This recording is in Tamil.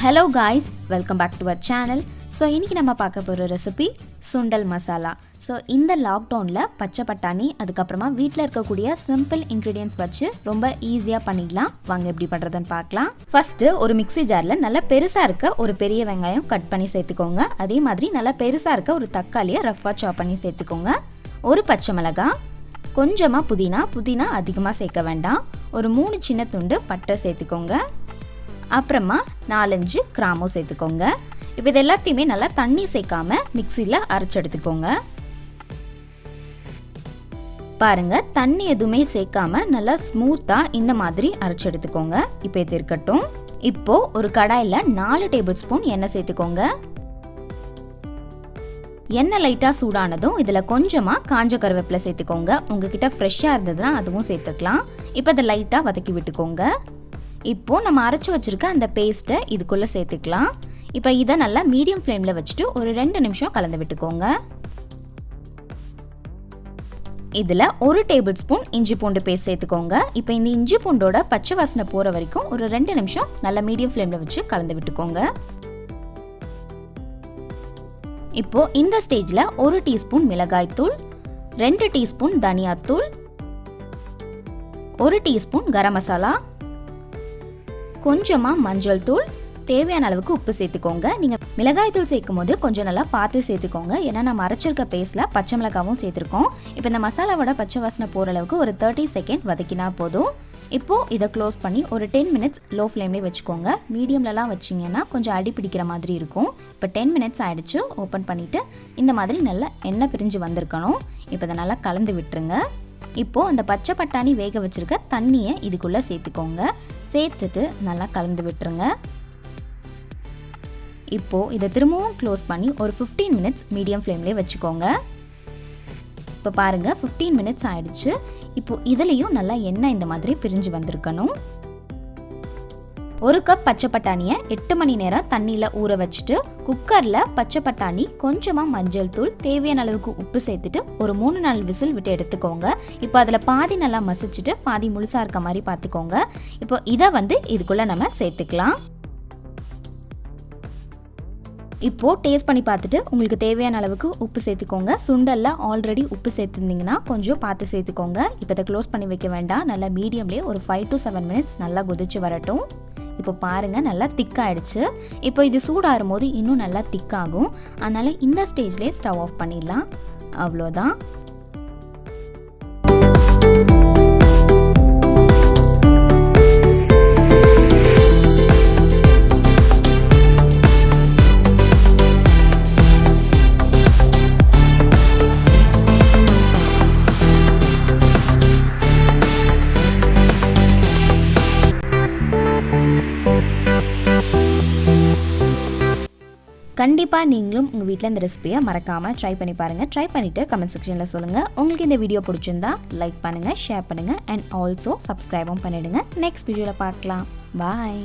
Hello guys, welcome back to our channel. So இன்னைக்கு நம்ம பார்க்க போற ரெசிபி சுண்டல் மசாலா. So இந்த லாக்டவுன்ல பச்சை பட்டாணி அதுக்கு அப்புறமா வீட்ல இருக்க கூடிய சிம்பிள் இன்கிரிடியன்ட்ஸ் வச்சு ரொம்ப ஈஸியா பண்ணிடலாம். வாங்க எப்படி பண்றதுன்னு பார்க்கலாம். ஃபர்ஸ்ட் ஒரு மிக்ஸி ஜார்ல நல்ல பெருசா இருக்க ஒரு பெரிய வெங்காயம் கட் பண்ணி சேர்த்துக்கோங்க. அதே மாதிரி நல்ல பெருசா இருக்க ஒரு தக்காளியை ரஃப்பா சாப் பண்ணி சேர்த்துக்கோங்க. ஒரு பச்சை மிளகாய், கொஞ்சமா புதினா அதிகமா சேர்க்க வேண்டாம். ஒரு 3 சின்ன துண்டு பட்டை சேர்த்துக்கோங்க. அப்புறமா 4-5 கிராம்பு சேர்த்துக்கோங்க. இப்போ இது எல்லாத்தையுமே நல்லா தண்ணி சேர்க்காம மிக்ஸியில் அரைச்சு எடுத்துக்கோங்க. பாருங்க, தண்ணி எதுவுமே சேர்க்காம நல்லா ஸ்மூத்தா இந்த மாதிரி அரைச்சு எடுத்துக்கோங்க. இப்போ இது இருக்கட்டும். இப்போ ஒரு கடாயில 4 டேபிள் ஸ்பூன் எண்ணெய் சேர்த்துக்கோங்க. எண்ணெய் லைட்டா சூடானதும் இதுல கொஞ்சமா காஞ்ச கருவேப்பிலை சேர்த்துக்கோங்க. உங்ககிட்ட ஃப்ரெஷ்ஷா இருந்ததுன்னா அதுவும் சேர்த்துக்கலாம். இப்போ இதை லைட்டா வதக்கி விட்டுக்கோங்க. இப்போ நம்ம அரைச்சு வச்சிருக்க அந்த பேஸ்ட்டை இதுக்குள்ள சேர்த்துக்கலாம். இப்போ இதை நல்லா மீடியம் ஃப்ளேம்ல வச்சுட்டு ஒரு 2 நிமிஷம் கலந்து விட்டுக்கோங்க. இதுல 1 டேபிள் ஸ்பூன் இஞ்சி பூண்டு பேஸ்ட் சேர்த்துக்கோங்க. இப்போ இந்த இஞ்சி பூண்டோட பச்சை வாசனை போற வரைக்கும் ஒரு 2 நிமிஷம் நல்லா மீடியம் ஃப்ளேம்ல வச்சு கலந்து விட்டுக்கோங்க. இப்போ இந்த ஸ்டேஜ்ல 1 டீஸ்பூன் மிளகாய் தூள், 2 டீஸ்பூன் தனியாத்தூள், 1 டீஸ்பூன் கரம் மசாலா, கொஞ்சமா மஞ்சள் தூள், தேவையான அளவுக்கு உப்பு சேர்த்துக்கோங்க. நீங்க மிளகாய் தூள் சேர்க்கும் போது கொஞ்சம் நல்லா பார்த்து சேர்த்துக்கோங்க. ஏன்னா நம்ம அரைச்சிருக்க பேஸ்ட்ல பச்சை மிளகாவும் சேர்த்துருக்கோம். இப்போ இந்த மசாலாவோட பச்சை வாசனை போற அளவுக்கு ஒரு 30 செகண்ட் வதக்கினா போதும். இப்போ இதை க்ளோஸ் பண்ணி ஒரு 10 மினிட்ஸ் லோ ஃப்ளேம்லேயே வச்சுக்கோங்க. மீடியம்லலாம் வச்சிங்கன்னா கொஞ்சம் அடி பிடிக்கிற மாதிரி இருக்கும். இப்போ 10 மினிட்ஸ் ஆயிடுச்சு. ஓப்பன் பண்ணிட்டு இந்த மாதிரி நல்லா எண்ணெய் பிரிஞ்சு வந்திருக்கணும். இப்போ இதை நல்லா கலந்து விட்டுருங்க. இப்போ அந்த பச்சை பட்டாணி வேக வச்சிருக்க தண்ணியை இதுக்குள்ள சேர்த்துக்கோங்க. சேர்த்துட்டு நல்லா கலந்து விட்டுருங்க. இப்போ இதை திரும்பவும் க்ளோஸ் பண்ணி ஒரு 15 மினிட்ஸ் மீடியம் ஃப்ளேம்லேயே வச்சுக்கோங்க. இப்போ பாருங்க 15 மினிட்ஸ் ஆயிடுச்சு. இப்போ இதுலேயும் நல்லா எண்ணெய் இந்த மாதிரி பிரிஞ்சு வந்திருக்கணும். 1 கப் பச்சை பட்டாணியை 8 மணி நேரம் தண்ணியில் ஊற வச்சுட்டு குக்கரில் பச்சை பட்டாணி, கொஞ்சமாக மஞ்சள் தூள், தேவையான அளவுக்கு உப்பு சேர்த்துட்டு ஒரு 3-4 விசில் விட்டு எடுத்துக்கோங்க. இப்போ அதில் பாதி நல்லா மசிச்சுட்டு பாதி முழுசாக இருக்க மாதிரி பார்த்துக்கோங்க. இப்போ இதை இதுக்குள்ளே நம்ம சேர்த்துக்கலாம். இப்போ டேஸ்ட் பண்ணி பார்த்துட்டு உங்களுக்கு தேவையான அளவுக்கு உப்பு சேர்த்துக்கோங்க. சுண்டலில் ஆல்ரெடி உப்பு சேர்த்துருந்தீங்கன்னா கொஞ்சம் பார்த்து சேர்த்துக்கோங்க. இப்போ இதை க்ளோஸ் பண்ணி வைக்க வேண்டாம். நல்லா மீடியம்லேயே ஒரு 5 to 7 மினிட்ஸ் நல்லா கொதிச்சு வரட்டும். இப்போ பாருங்க நல்லா திக்காயிடுச்சு. இப்போ இது சூடாகும் போது இன்னும் நல்லா திக்காகும். அதனால இந்த ஸ்டேஜ்லேயே ஸ்டவ் ஆஃப் பண்ணிடலாம். அவ்வளோதான். கண்டிப்பாக நீங்களும் உங்கள் வீட்டில் இந்த ரெசிபியை மறக்காமல் ட்ரை பண்ணி பாருங்கள். ட்ரை பண்ணிவிட்டு கமெண்ட் செக்ஷனில் சொல்லுங்கள். உங்களுக்கு இந்த வீடியோ பிடிச்சிருந்தா லைக் பண்ணுங்கள், ஷேர் பண்ணுங்கள் அண்ட் ஆல்சோ சப்ஸ்கிரைபும் பண்ணிவிடுங்க. நெக்ஸ்ட் வீடியோவில் பார்க்கலாம். பாய்.